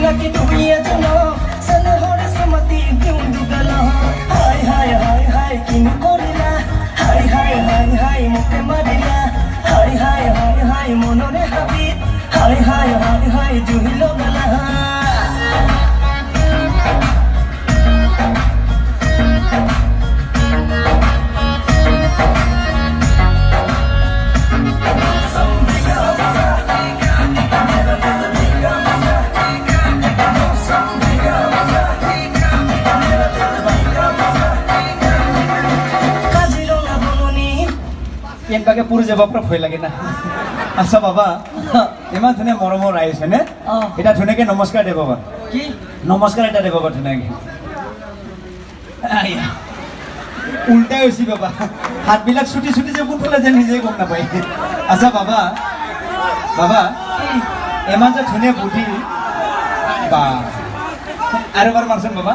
লাগে তুমি এজন চেনেহৰে চমতি দিওঁ দুগাল হাই হাই হাই হাই কিনো কৰিলা হাই হাই হাই হাই মোকে মাৰিলা হাই হাই হাই হাই মনৰে হাবিত হাই হাই হাই হাই জুহি লগালা একবাগে পুৰো যাব পুৰো ভয় লাগে না আচ্ছা বাবা ইমান ধুনীয়া মৰমৰ আহিছে নে এটা ধুনীয়াকে নমস্কাৰ দে বাবা কি নমস্কাৰ এটা দে বাবা ধুনীয়াকে উল্টাই হৈছে বাবা হাতবিলাক ছুটি ছুটি যে কোনফালে যে নিজে গম নাপায় আচ্ছা বাবা বাবা ইমান যে ধুনীয়া বুদ্ধি বা আৰু এবাৰ মাৰচোন বাবা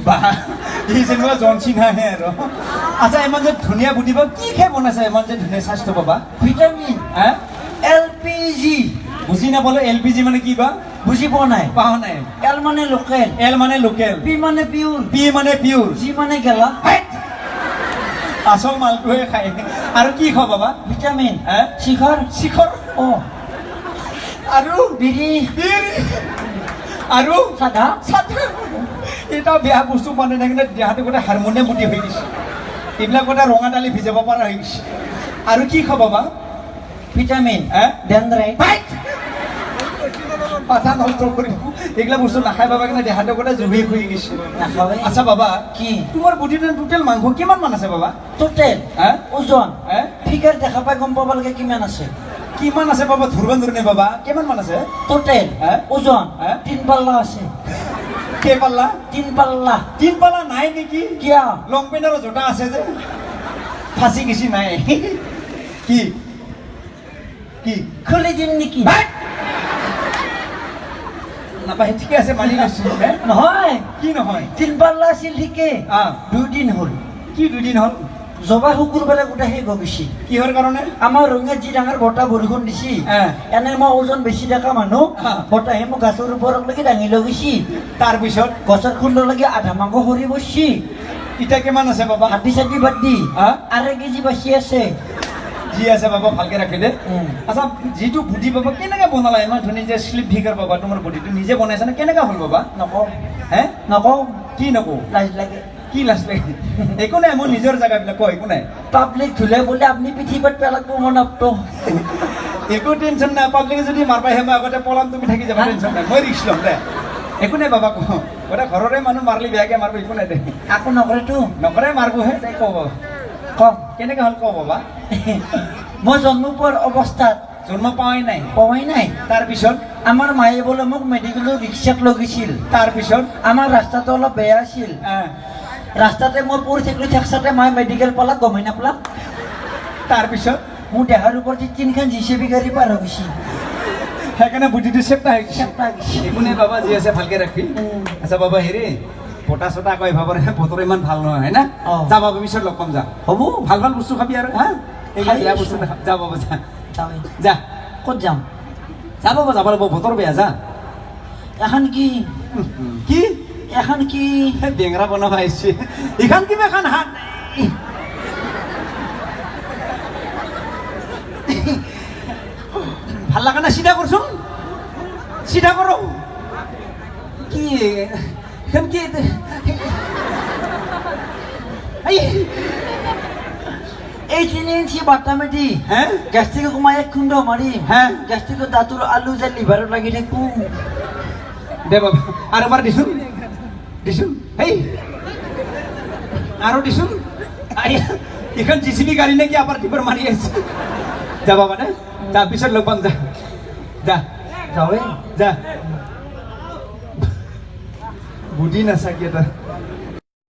বা এই যেনিবা জনচিংহাহে আৰু আচ্ছা ইমান যে ধুনীয়া বুদ্ধি বা কি খাই বনাইছে ইমান যে ধুনীয়া স্বাস্থ্য পাবা ভিটামিন হা এলপিজি বুজি নাপালো এলপিজি মানে কি বা বুজি পোৱা নাই পাওঁ নাই এল মানে লোকেল এল মানে লোকেল পি মানে পিউৰ পি মানে পিউৰ জি মানে গেলা আচল মালটোহে খায় আৰু কি খাওঁ বাবা ভিটামিন হা শিখৰ শিখৰ অ আৰু বিৰি বিৰি আৰু চাধা চাধা এটা বেয়া বস্তু মানে নাকিনে দেহাটো গোটেই হাৰমনিয়াম বুদ্ধি হৈ গৈছে এইবিলাক গোটেই ৰঙা দালি ভিজাব পৰা হৈ গৈছে আৰু কি খাব বাবা ভিটামিন ডেন্ড্ৰাইট মাথা নষ্ট কৰিব এইবিলাক বস্তু নাখাই বাবা কিনে দেহাটো গোটেই জুহি হৈ গৈছে নাখাবে আচ্ছা বাবা কি তোমাৰ বডিটো টোটেল মাংস কিমান মান আছে বাবা টোটেল ওজন ফিগাৰ দেখা পাই গম পাব লাগে কিমান আছে কিমান আছে বাবা ধৰিব নোৱাৰে বাবা কিমান মান আছে টোটেল ওজন 3 পাল্লা আছে কে পাল্লা 3 পাল্লা 3 পাল্লা নাই নেকি কিয়া লং পেণ্ট আৰু জোতা আছে যে ফাঁচি গেছি নাই কি কি খুলি দিম নেকি নাপায় ঠিকে আছে মানি লৈছো নহয় কি নহয় 3 পাল্লা আছিল ঠিকে 2 দিন হ'ল কি 2 দিন হ'ল জবা শুকুৰবাৰে গোটেই শেষ হৈ গৈছে কিহৰ কাৰণে আমাৰ ৰঙিয়াত যি ডাঙৰ বতাহ বৰষুণ দিছি এনে মই ওজন বেছি থকা মানুহ বতাহে মোক গাছৰ ওপৰলৈকে দাঙি লৈ গৈছি তাৰপিছত গছৰ খুন্দলৈকে আধা মাংস সৰি বসছি এতিয়া কিমান আছে বাবা হাতী চাতি বাদ দি 2.5 কেজি বাচি আছে যি আছে বাবা ভালকে ৰাখি দে আচ্ছা যিটো বুদ্ধি বাবা কেনেকৈ বনালা ইমান ধুনীয়া যে শ্লিপ ফিগাৰ বাবা তোমাৰ বডিটো নিজে বনাইছা নে কেনেকৈ হ'ল বাবা নকওঁ হে নকওঁ কি নকওঁ লাজ লাগে কি লাজ লাগে একো নাই মোৰ নিজৰ জেগাবিলাক কয় একো নাই পাব্লিক ধুলে বোলে আপুনি পিঠিত পেলাব মন আপটো একো টেনশ্যন নাই পাব্লিকে যদি মাৰবাইহে মই আগতে পলাম তুমি থাকি যাবা টেনশ্যন নাই মই ৰিক্স ল'ম দে একো নাই বাবা কওঁ গোটেই ঘৰৰে মানুহ মাৰলি বেয়াকৈ মাৰিব একো নাই দে আকৌ নকৰেতো নকৰে মাৰিবহে তাই কওঁ কম কেনেকৈ হ'ল কওঁ বাবা মই জন্ম পোৱাৰ অৱস্থাত জন্ম পাৱাই নাই তাৰপিছত আমাৰ মায়ে বোলে মোক মেডিকেলৰ ৰিক্সাত লৈ গৈছিল তাৰপিছত আমাৰ ৰাস্তাটো অলপ বেয়া আছিল ৰাস্তাতে মই পৰি থাকিলোঁ থাকচাতে মায়ে মেডিকেল পালাক গমেই নাপালাক তাৰপিছত মোৰ দেহাৰ ওপৰত 3খন JCB গাড়ী পাৰ হৈ গৈছিল সেইকাৰণে বুদ্ধিটো চেপ্টা হৈ গৈছে চেপ্টা গৈছে একো নাই বাবা যি আছে ভালকৈ ৰাখি আচ্ছা বাবা হেৰি বতা চটা আকৌ এভাবৰ বতৰ ইমান ভাল নহয় হয় না যা বাবা পিছত লগ পাম যা হ'ব ভাল ভাল বস্তু খাবি আৰু হা এইবিলাক বেয়া বস্তু যা বাবা যা যা ক'ত যাম যা বাবা যাব লাগিব বতৰ বেয়া যা এখন কি কি এখন কি বেঙেৰা বনাব আহিছে এইখন কিবা এখন হাত ভাল লগা নাই চিধা কৰচোন চিধা কৰ কি এখন কি এই 3 ইঞ্চি বাটামেটি গ্যাস্ট্ৰিকে কমাই 1 খুন্দ মাৰি গ্যাস্ট্ৰিকে দাঁতৰ আলু যে লিভাৰত লাগি থাকো দে বাবা আৰু এবাৰ দিছোন হেই আৰু দিছোন এখন JCB গাড়ী নেকি আবাৰ টিপৰ মাৰি আছে যা বাবা দে তাৰপিছত লগ পাম যা যা যাওঁৱে যা বুদ্ধি নাচাকি এটা